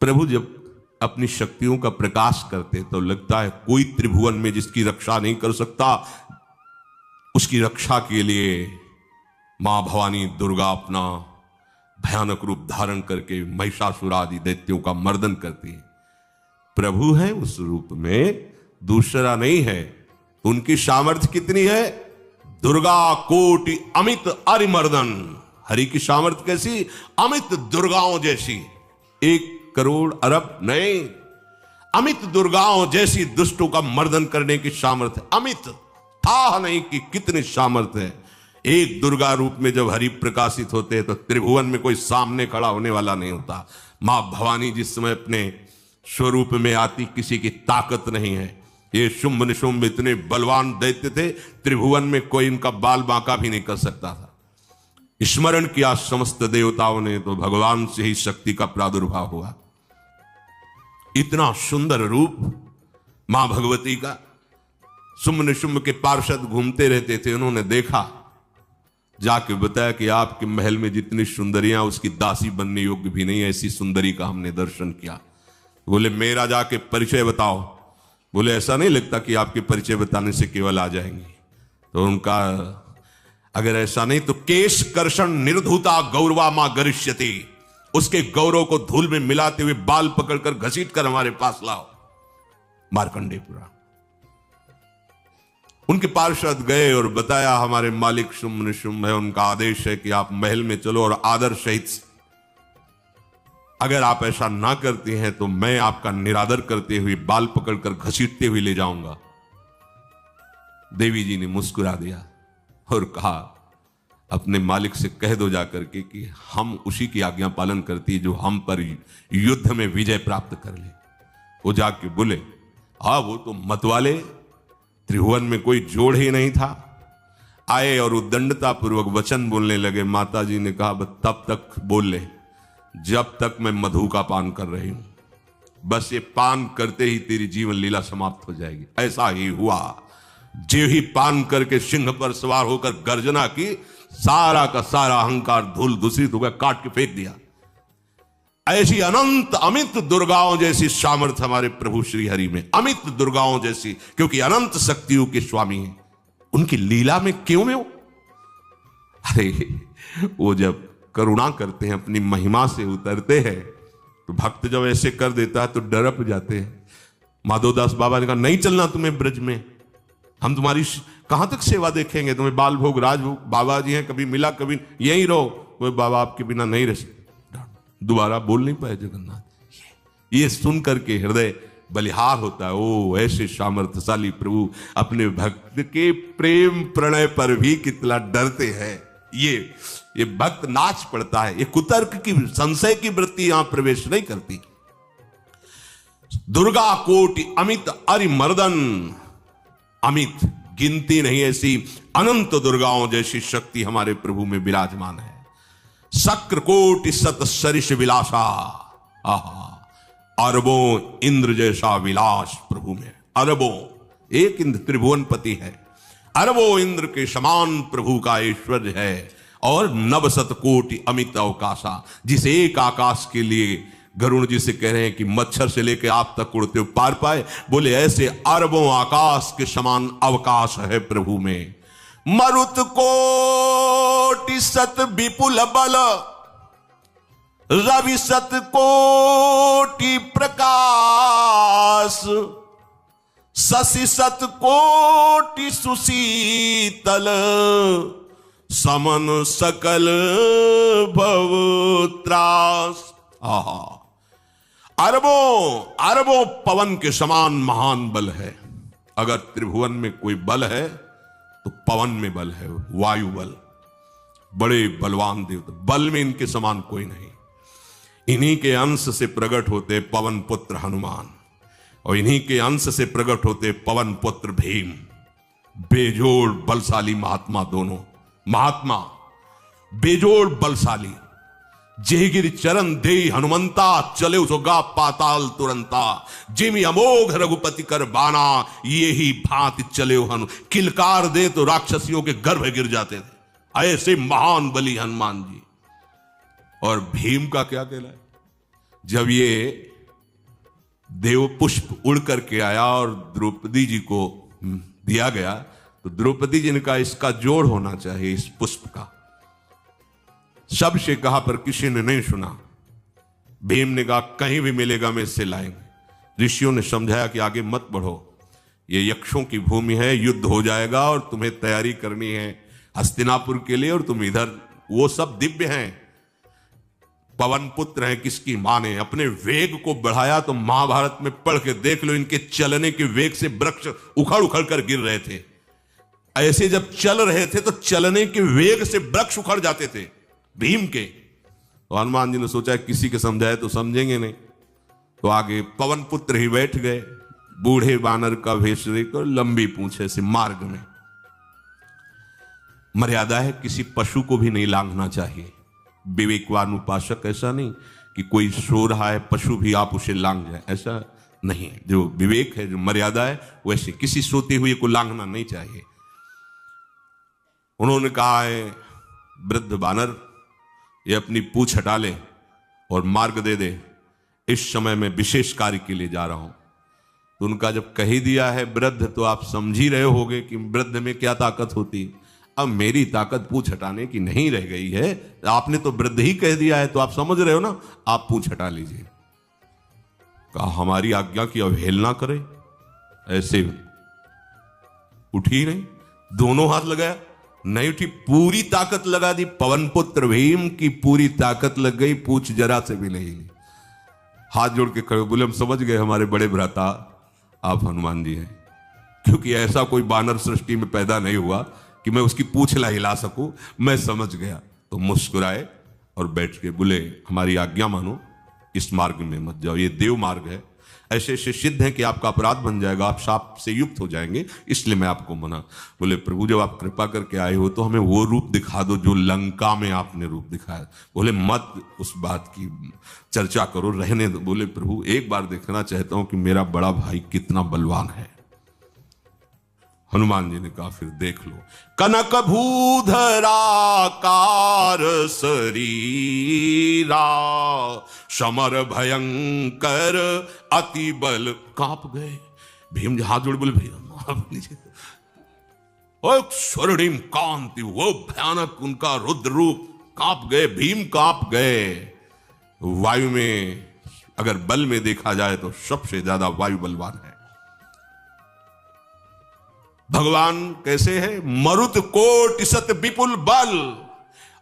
प्रभु जब अपनी शक्तियों का प्रकाश करते तो लगता है कोई त्रिभुवन में जिसकी रक्षा नहीं कर सकता। उसकी रक्षा के लिए मां भवानी दुर्गा अपना भयानक रूप धारण करके महिषासुर आदि दैत्यों का मर्दन करती है। प्रभु है उस रूप में, दूसरा नहीं है। उनकी सामर्थ्य कितनी है? दुर्गा कोटि अमित अरिमर्दन। हरि की सामर्थ्य कैसी? अमित दुर्गाओं जैसी। 1 करोड़ अरब नहीं, अमित दुर्गाओं जैसी दुष्टों का मर्दन करने की सामर्थ्य। अमित था नहीं कि कितनी सामर्थ्य है। एक दुर्गा रूप में जब हरि प्रकाशित होते हैं तो त्रिभुवन में कोई सामने खड़ा होने वाला नहीं होता। मां भवानी जिस समय अपने स्वरूप में आती, किसी की ताकत नहीं है। ये शुंभ निशुंभ इतने बलवान दैत्य थे, त्रिभुवन में कोई इनका बाल बांका भी नहीं कर सकता था। स्मरण किया समस्त देवताओं ने तो भगवान से ही शक्ति का प्रादुर्भाव हुआ। इतना सुंदर रूप मां भगवती का। शुंभ निशुंभ के पार्षद घूमते रहते थे, उन्होंने देखा, जाके बताया कि आपके महल में जितनी सुंदरियां उसकी दासी बनने योग्य भी नहीं, ऐसी सुंदरी का हमने दर्शन किया। बोले मेरा जाके परिचय बताओ। बोले ऐसा नहीं लगता कि आपके परिचय बताने से केवल आ जाएंगे। तो उनका अगर ऐसा नहीं तो केश कर्षण निर्धुता गौरवा मां गरिष्यति, उसके गौरव को धूल में मिलाते हुए बाल पकड़कर घसीट कर हमारे पास लाओ। मार्कंडेयपुरा उनके पार्षद गए और बताया हमारे मालिक शुंभ निशुंभ है, उनका आदेश है कि आप महल में चलो और आदर सहित, अगर आप ऐसा ना करते हैं तो मैं आपका निरादर करते हुए बाल पकड़कर घसीटते हुए ले जाऊंगा। देवी जी ने मुस्कुरा दिया और कहा अपने मालिक से कह दो जाकर के कि हम उसी की आज्ञा पालन करती है जो हम पर युद्ध में विजय प्राप्त कर ले। वो जाके बोले हाँ वो तो मतवाले, त्रिभुवन में कोई जोड़ ही नहीं था। आए और उद्दंडता पूर्वक वचन बोलने लगे। माता जी ने कहा तब तक बोल ले जब तक मैं मधु का पान कर रही हूं, बस ये पान करते ही तेरी जीवन लीला समाप्त हो जाएगी। ऐसा ही हुआ। जो ही पान करके सिंह पर सवार होकर गर्जना की, सारा का सारा अहंकार धूल दूषित हो गया, काट के फेंक दिया। ऐसी अनंत अमित दुर्गाओं जैसी सामर्थ्य हमारे प्रभु श्री हरि में, अमित दुर्गाओं जैसी, क्योंकि अनंत शक्तियों के स्वामी हैं। उनकी लीला में क्यों में हो? अरे वो जब करुणा करते हैं, अपनी महिमा से उतरते हैं, तो भक्त जब ऐसे कर देता है तो डरप जाते हैं। माधोदास बाबा ने कहा नहीं चलना तुम्हें ब्रज में, हम तुम्हारी कहां तक सेवा देखेंगे, तुम्हें बाल भोग राजभोग। बाबा जी हैं, कभी मिला कभी यहीं रहो। कोई बाबा आपके बिना नहीं रह सकते। दोबारा बोल नहीं पाए जगन्नाथ। ये सुन करके हृदय बलिहार होता है। ओ ऐसे सामर्थ्यशाली प्रभु अपने भक्त के प्रेम प्रणय पर भी कितना डरते हैं। ये भक्त नाच पड़ता है। ये कुतर्क की, संशय की वृत्ति यहां प्रवेश नहीं करती। दुर्गा कोटि अमित अरिमर्दन, अमित गिनती नहीं ऐसी अनंत दुर्गाओं जैसी शक्ति हमारे प्रभु में विराजमान है। शक्र कोटि सत सरिष विलासा, आहा अरबों इंद्र जैसा विलास प्रभु में। अरबों, एक इंद्र त्रिभुवनपति है, अरबों इंद्र के समान प्रभु का ऐश्वर्य है। और नवशत कोटि अमित अवकाशा, जिस एक आकाश के लिए गरुड़ जी से कह रहे हैं कि मच्छर से लेकर आप तक उड़ते हुए पार पाए, बोले ऐसे अरबों आकाश के समान अवकाश है प्रभु में। मरुत कोटि सत विपुल बल, रवि सत कोटि प्रकाश, शशि सत कोटि सुशीतल, समन सकल भव त्रास। आहा, अरबों अरबों पवन के समान महान बल है। अगर त्रिभुवन में कोई बल है तो पवन में बल है, वायु बल। बड़े बलवान देवता, बल में इनके समान कोई नहीं। इन्हीं के अंश से प्रकट होते पवन पुत्र हनुमान, और इन्हीं के अंश से प्रकट होते पवन पुत्र भीम। बेजोड़ बलशाली महात्मा, दोनों महात्मा बेजोड़ बलशाली। जेगिर चरण दे हनुमंता, चले उसोगा पाताल तुरंता। जिमि अमोघ रघुपति कर बाना, ये ही भांति चले हनु। किलकार दे तो राक्षसियों के गर्भ गिर जाते थे। ऐसे महान बली हनुमान जी। और भीम का क्या कहला है? जब ये देव पुष्प उड़ करके आया और द्रौपदी जी को दिया गया, तो द्रौपदी जी ने कहा इसका जोड़ होना चाहिए इस पुष्प का। सबसे कहा पर किसी ने नहीं सुना। भीम ने कहा कहीं भी मिलेगा मैं इससे लाएंगे। ऋषियों ने समझाया कि आगे मत बढ़ो, ये यक्षों की भूमि है, युद्ध हो जाएगा और तुम्हें तैयारी करनी है हस्तिनापुर के लिए, और तुम इधर, वो सब दिव्य हैं, पवन पुत्र हैं। किसकी मां ने अपने वेग को बढ़ाया तो महाभारत में पढ़ के देख लो, इनके चलने के वेग से वृक्ष उखड़ उखड़ कर गिर रहे थे। ऐसे जब चल रहे थे तो चलने के वेग से वृक्ष उखड़ जाते थे भीम के। तो हनुमान जी ने सोचा किसी के समझाए तो समझेंगे नहीं, तो आगे पवन पुत्र ही बैठ गए, बूढ़े बानर का भेष लेकर, लंबी पूंछ से मार्ग में। मर्यादा है, किसी पशु को भी नहीं लांघना चाहिए। विवेकवान उपासक ऐसा नहीं कि कोई सो रहा है पशु भी आप उसे लांघ जाए, ऐसा नहीं। जो विवेक है, जो मर्यादा है, वैसे किसी सोते हुए को लांघना नहीं चाहिए। उन्होंने कहा है वृद्ध बानर ये अपनी पूंछ हटा ले और मार्ग दे दे, इस समय मैं विशेष कार्य के लिए जा रहा हूं। तो उनका जब कह ही दिया है वृद्ध, तो आप समझ ही रहे होगे कि वृद्ध में क्या ताकत होती। अब मेरी ताकत पूंछ हटाने की नहीं रह गई है, आपने तो वृद्ध ही कह दिया है, तो आप समझ रहे हो ना, आप पूंछ हटा लीजिए। कहा हमारी आज्ञा की अवहेलना करे, ऐसे उठी नहीं, दोनों हाथ लगाया, नहीं उठी, पूरी ताकत लगा दी। पवन पुत्र भीम की पूरी ताकत लग गई, पूछ जरा से भी नहीं ली। हाथ जोड़ के खड़े बोले हम समझ गए हमारे बड़े भ्राता आप हनुमान जी हैं, क्योंकि ऐसा कोई बानर सृष्टि में पैदा नहीं हुआ कि मैं उसकी पूंछ ला हिला सकूं, मैं समझ गया। तो मुस्कुराए और बैठ के बोले हमारी आज्ञा मानो, इस मार्ग में मत जाओ, ये देव मार्ग है, ऐसे ऐसे सिद्ध है कि आपका अपराध बन जाएगा, आप शाप से युक्त हो जाएंगे, इसलिए मैं आपको मना। बोले प्रभु जब आप कृपा करके आए हो तो हमें वो रूप दिखा दो जो लंका में आपने रूप दिखाया। बोले मत उस बात की चर्चा करो, रहने दो। बोले प्रभु एक बार देखना चाहता हूं कि मेरा बड़ा भाई कितना बलवान है। हनुमान जी ने कहा फिर देख लो। कनक भूधराकार शरीरा, समर भयंकर अति बल, कांप गए। भीम जी हाथ जोड़ बोले भैया स्वर्णिम कांति, वो भयानक उनका रुद्र रूप, कांप गए, भीम कांप गए। वायु में अगर बल में देखा जाए तो सबसे ज्यादा वायु बलवान है। भगवान कैसे है? मरुत कोटि सत विपुल बल,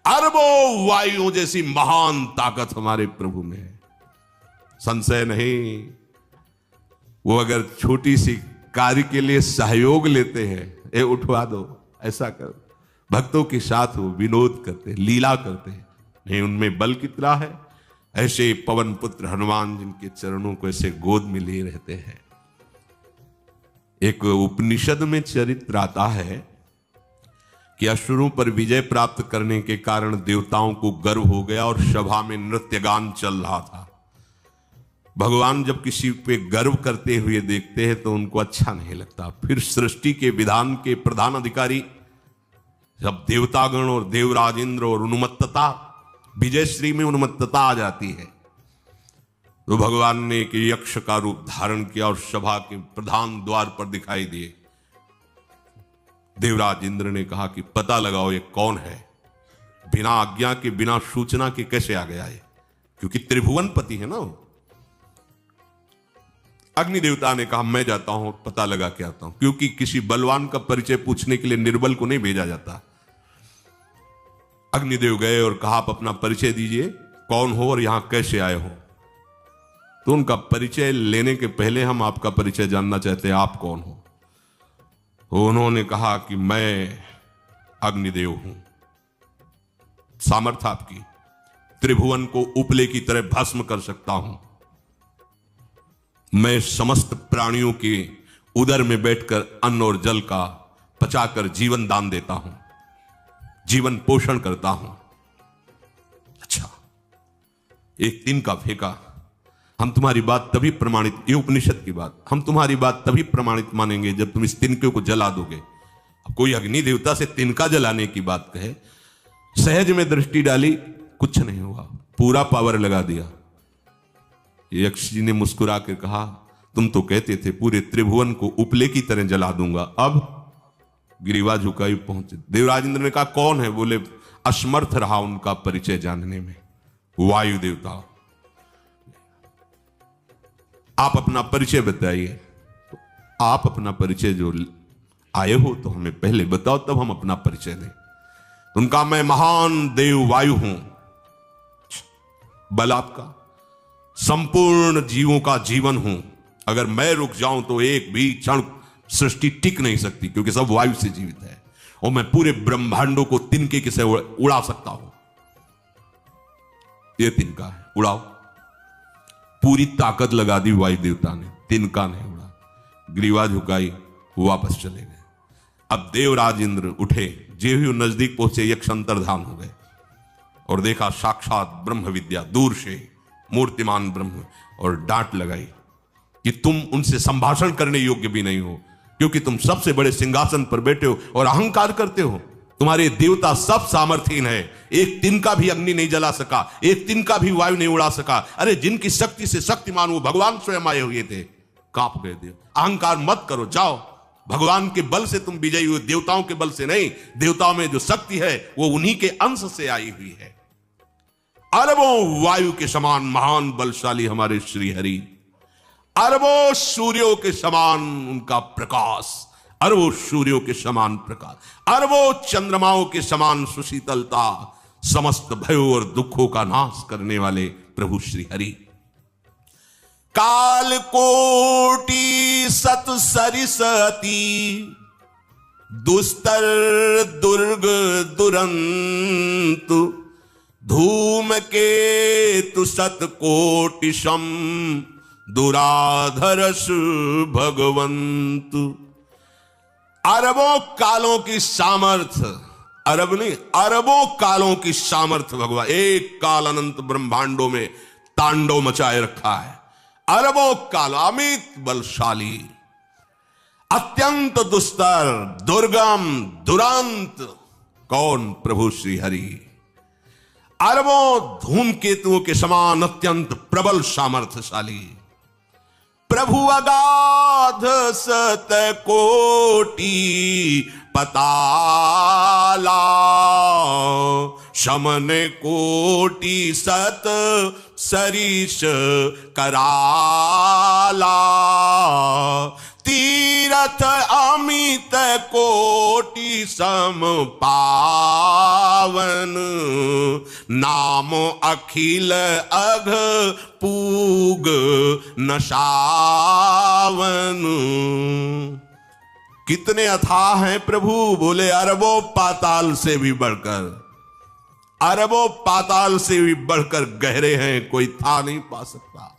अरबों वायुओं जैसी महान ताकत हमारे प्रभु में है, संशय नहीं। वो अगर छोटी सी कार्य के लिए सहयोग लेते हैं, ए उठवा दो, ऐसा कर, भक्तों के साथ वो विनोद करते, लीला करते हैं, नहीं उनमें बल कितना है। ऐसे पवन पुत्र हनुमान जिनके चरणों को ऐसे गोद में लिए रहते हैं। एक उपनिषद में चरित्र आता है कि असुरों पर विजय प्राप्त करने के कारण देवताओं को गर्व हो गया और सभा में नृत्य गान चल रहा था। भगवान जब किसी पे गर्व करते हुए देखते हैं तो उनको अच्छा नहीं लगता। फिर सृष्टि के विधान के प्रधान अधिकारी जब देवतागण और देवराज इंद्र और उन्मत्तता, विजयश्री में उन्मत्तता आ जाती है, तो भगवान ने एक यक्ष का रूप धारण किया और सभा के प्रधान द्वार पर दिखाई दिए। देवराज इंद्र ने कहा कि पता लगाओ ये कौन है, बिना आज्ञा के बिना सूचना के कैसे आ गया है, क्योंकि त्रिभुवन पति है ना। अग्नि देवता ने कहा मैं जाता हूं, पता लगा के आता हूं, क्योंकि किसी बलवान का परिचय पूछने के लिए निर्बल को नहीं भेजा जाता। अग्निदेव गए और कहा आप अपना परिचय दीजिए, कौन हो और यहां कैसे आए हो। तो उनका परिचय लेने के पहले हम आपका परिचय जानना चाहते हैं, आप कौन हो। तो उन्होंने कहा कि मैं अग्निदेव हूं, सामर्थ्य आपकी, त्रिभुवन को उपले की तरह भस्म कर सकता हूं। मैं समस्त प्राणियों के उदर में बैठकर अन्न और जल का पचाकर जीवन दान देता हूं, जीवन पोषण करता हूं। अच्छा, एक दिन का फेंका, हम तुम्हारी बात तभी प्रमाणित, ये उपनिषद की बात, हम तुम्हारी बात तभी प्रमाणित मानेंगे जब तुम इस तिनके को जला दोगे। अब कोई अग्नि देवता से तिनका जलाने की बात कहे, सहज में दृष्टि डाली, कुछ नहीं हुआ, पूरा पावर लगा दिया। यक्ष जी ने मुस्कुरा कर कहा तुम तो कहते थे पूरे त्रिभुवन को उपले की तरह जला दूंगा, अब गिरीवा झुकाई पहुंचे। देवराज इंद्र ने कहा कौन है? बोले असमर्थ रहा उनका परिचय जानने में, वायु देवता। आप अपना परिचय बताइए। तो आप अपना परिचय जो आए हो तो हमें पहले बताओ, तब हम अपना परिचय दें। तो उनका मैं महान देव वायु हूं। बल आपका, संपूर्ण जीवों का जीवन हूं। अगर मैं रुक जाऊं तो एक भी क्षण सृष्टि टिक नहीं सकती, क्योंकि सब वायु से जीवित है, और मैं पूरे ब्रह्मांडों को तिनके से उड़ा सकता हूं। ये तिनका है, उड़ाओ। पूरी ताकत लगा दी वायु देवता ने, तिनका नहीं उड़ा। ग्रीवा झुकाई, वापस चले गए। अब देवराज इंद्र उठे, जे भी नजदीक पहुंचे यक्ष अंतर्धान हो गए और देखा साक्षात ब्रह्म विद्या दूर से मूर्तिमान ब्रह्म, और डांट लगाई कि तुम उनसे संभाषण करने योग्य भी नहीं हो, क्योंकि तुम सबसे बड़े सिंहासन पर बैठे हो और अहंकार करते हो। तुम्हारे देवता सब सामर्थ्यहीन है, एक तिनका भी अग्नि नहीं जला सका, एक तिनका भी वायु नहीं उड़ा सका। अरे जिनकी शक्ति से शक्तिमान वो भगवान स्वयं आए हुए थे, कांप गए देव। अहंकार मत करो, जाओ। भगवान के बल से तुम विजयी हुए, देवताओं के बल से नहीं। देवताओं में जो शक्ति है वो उन्हीं के अंश से आई हुई है। अरबों वायु के समान महान बलशाली हमारे श्री हरि, अरबों सूर्यों के समान उनका प्रकाश, अरबों सूर्यों के समान प्रकाश, अरबों चंद्रमाओं के समान सुशीतलता, समस्त भयों और दुखों का नाश करने वाले प्रभु श्री हरि। काल कोटि सत सरिसती, दुस्तर दुर्ग दुरंत, धूम के तु सत कोटि सम, दुराधरस भगवंत। अरबों कालों की सामर्थ्य, अरब नहीं अरबों कालों की सामर्थ्य भगवान, एक काल अनंत ब्रह्मांडों में तांडव मचाए रखा है। अरबों काल, अमित बलशाली, अत्यंत दुस्तर, दुर्गम, दुरांत। कौन? प्रभु श्री हरि। अरबों धूमकेतुओं के समान अत्यंत प्रबल सामर्थ्यशाली प्रभु, अगाध सत कोटि पताला, शमन कोटि सत सरिष कराला, तीरथ अमित कोटि सम पावन, नाम अखिल अघ पूग नशावन। कितने अथाह हैं प्रभु? बोले अरबों पाताल से भी बढ़कर, अरबों पाताल से भी बढ़कर गहरे हैं, कोई था नहीं पा सकता।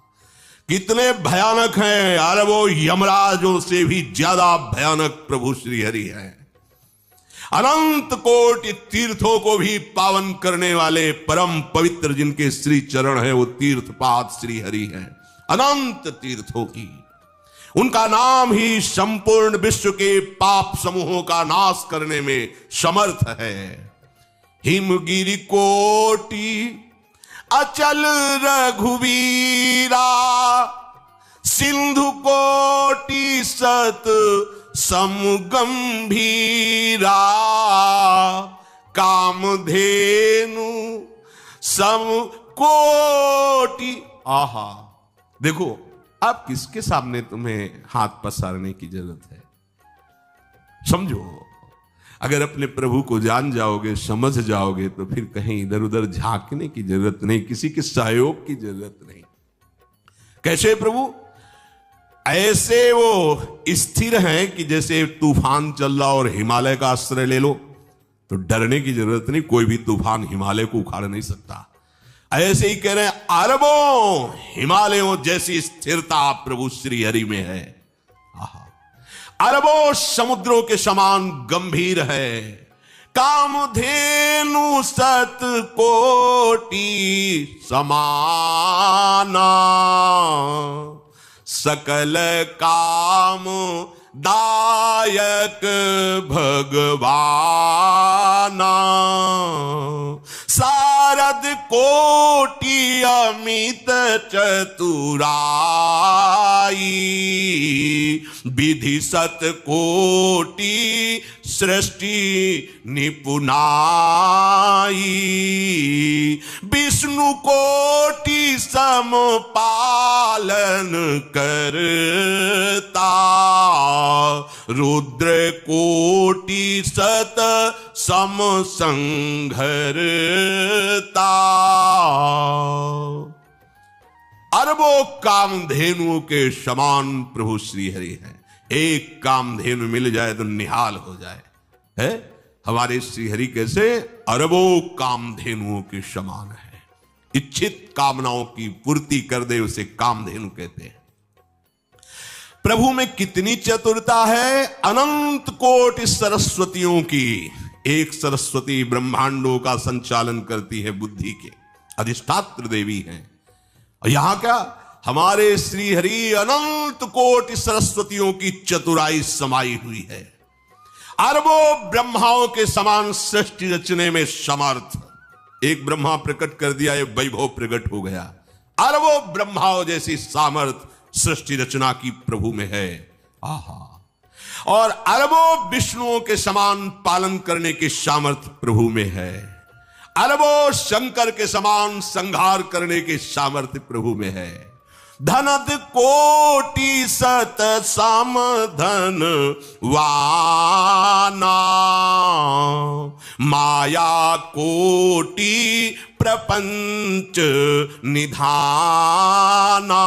कितने भयानक हैं? अरबों यमराजों से भी ज्यादा भयानक प्रभु श्री हरि हैं। अनंत कोटि तीर्थों को भी पावन करने वाले परम पवित्र जिनके श्री चरण है वो तीर्थपाद श्री हरि हैं। अनंत तीर्थों की, उनका नाम ही संपूर्ण विश्व के पाप समूहों का नाश करने में समर्थ है। हिमगिरि कोटि अचल रघुवीरा, सिंधु कोटि सत समगंभीरा, कामधेनु सम कोटि। आहा, देखो अब किसके सामने तुम्हें हाथ पसारने की जरूरत है? समझो, अगर अपने प्रभु को जान जाओगे, समझ जाओगे, तो फिर कहीं इधर उधर झांकने की जरूरत नहीं, किसी के सहयोग की जरूरत नहीं। कैसे प्रभु? ऐसे वो स्थिर हैं कि जैसे तूफान चल रहा और हिमालय का आश्रय ले लो तो डरने की जरूरत नहीं, कोई भी तूफान हिमालय को उखाड़ नहीं सकता। ऐसे ही कह रहे हैं, अरबों हिमालयों जैसी स्थिरता प्रभु श्री हरि में है। अरबों समुद्रों के समान गंभीर है। कामधेनु सत कोटि समाना, सकल काम दायक भगवाना, सारद कोटि अमित चतुराई, विधि सत कोटि सृष्टि निपुनाई, विष्णु कोटि सम पालन करता, रुद्र कोटि सत सम संघरता। अरबों कामधेनुओं के समान प्रभु श्री हरि है। एक कामधेनु मिल जाए तो निहाल हो जाए है। हमारे श्री हरि कैसे अरबों कामधेनुओं के समान है। इच्छित कामनाओं की पूर्ति कर दे उसे कामधेनु कहते हैं। प्रभु में कितनी चतुरता है। अनंत कोटि सरस्वतियों की एक सरस्वती ब्रह्मांडों का संचालन करती है, बुद्धि के अधिष्ठात्र देवी हैं। और यहां क्या हमारे श्री हरि अनंत कोटि सरस्वतियों की चतुराई समाई हुई है। अरबों ब्रह्माओं के समान सृष्टि रचने में समर्थ। एक ब्रह्मा प्रकट कर दिया, ये वैभव प्रकट हो गया। अरबों ब्रह्माओं जैसी सामर्थ सृष्टि रचना की प्रभु में है। आहा। और अरबों विष्णुओं के समान पालन करने की सामर्थ प्रभु में है। अरबों शंकर के समान संहार करने की सामर्थ्य प्रभु में है। धनद कोटि सत सम धन वाना, माया कोटि प्रपंच निधाना,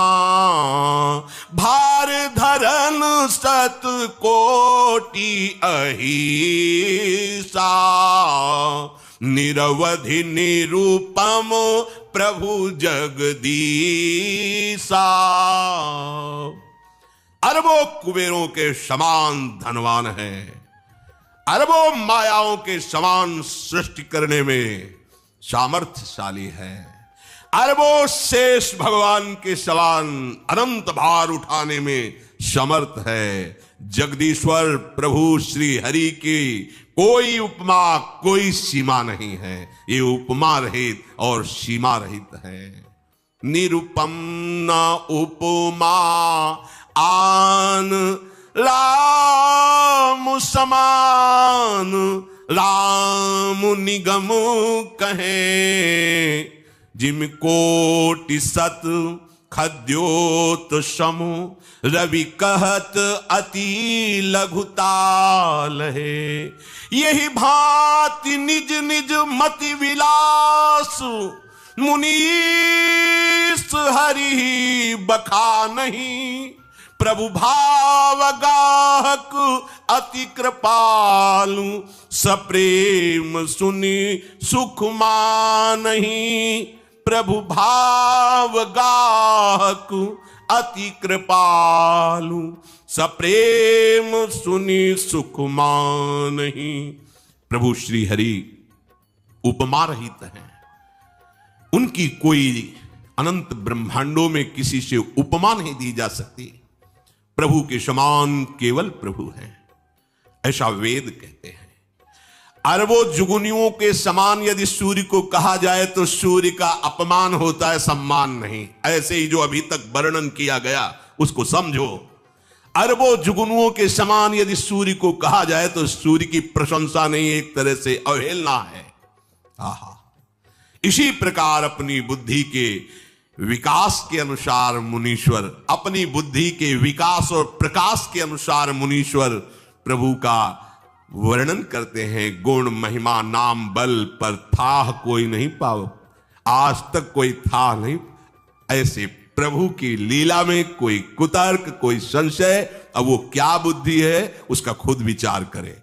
भार धरन सत कोटि अहिसा, निरवधि निरूपम प्रभु जगदीसा। अरबों कुबेरों के समान धनवान है। अरबों मायाओं के समान सृष्टि करने में सामर्थ्यशाली है। अरबों शेष भगवान के समान अनंत भार उठाने में समर्थ है। जगदीश्वर प्रभु श्री हरि की कोई उपमा कोई सीमा नहीं है। ये उपमा रहित और सीमा रहित है। निरुपम न उपमा आन राम समान, राम निगम कहे, जिम कोटि सत खद्योत समु, रवि कहत अति लघुताल है। यही भांति निज निज मति विलास, मुनीस हरि बखा नहीं। प्रभु भाव गाहक अति कृपालु, सप्रेम सुनि सुख मानहि। प्रभु भाव गाहक अति कृपालु, सप्रेम सुनि सुख मानहि। प्रभु श्री हरि उपमा रहित हैं। उनकी कोई अनंत ब्रह्मांडों में किसी से उपमा नहीं दी जा सकती। प्रभु के समान केवल प्रभु हैं, ऐसा वेद कहते हैं। अरबों जुगुनियों के समान यदि सूर्य को कहा जाए तो सूर्य का अपमान होता है, सम्मान नहीं। ऐसे ही जो अभी तक वर्णन किया गया उसको समझो। अरबों जुगनुओं के समान यदि सूर्य को कहा जाए तो सूर्य की प्रशंसा नहीं, एक तरह से अवहेलना है। आहा। इसी प्रकार अपनी बुद्धि के विकास के अनुसार मुनीश्वर, अपनी बुद्धि के विकास और प्रकाश के अनुसार मुनीश्वर प्रभु का वर्णन करते हैं। गुण महिमा नाम बल पर था कोई नहीं पाओ, आज तक कोई था नहीं। ऐसे प्रभु की लीला में कोई कुतर्क कोई संशय, अब वो क्या बुद्धि है उसका खुद विचार करें।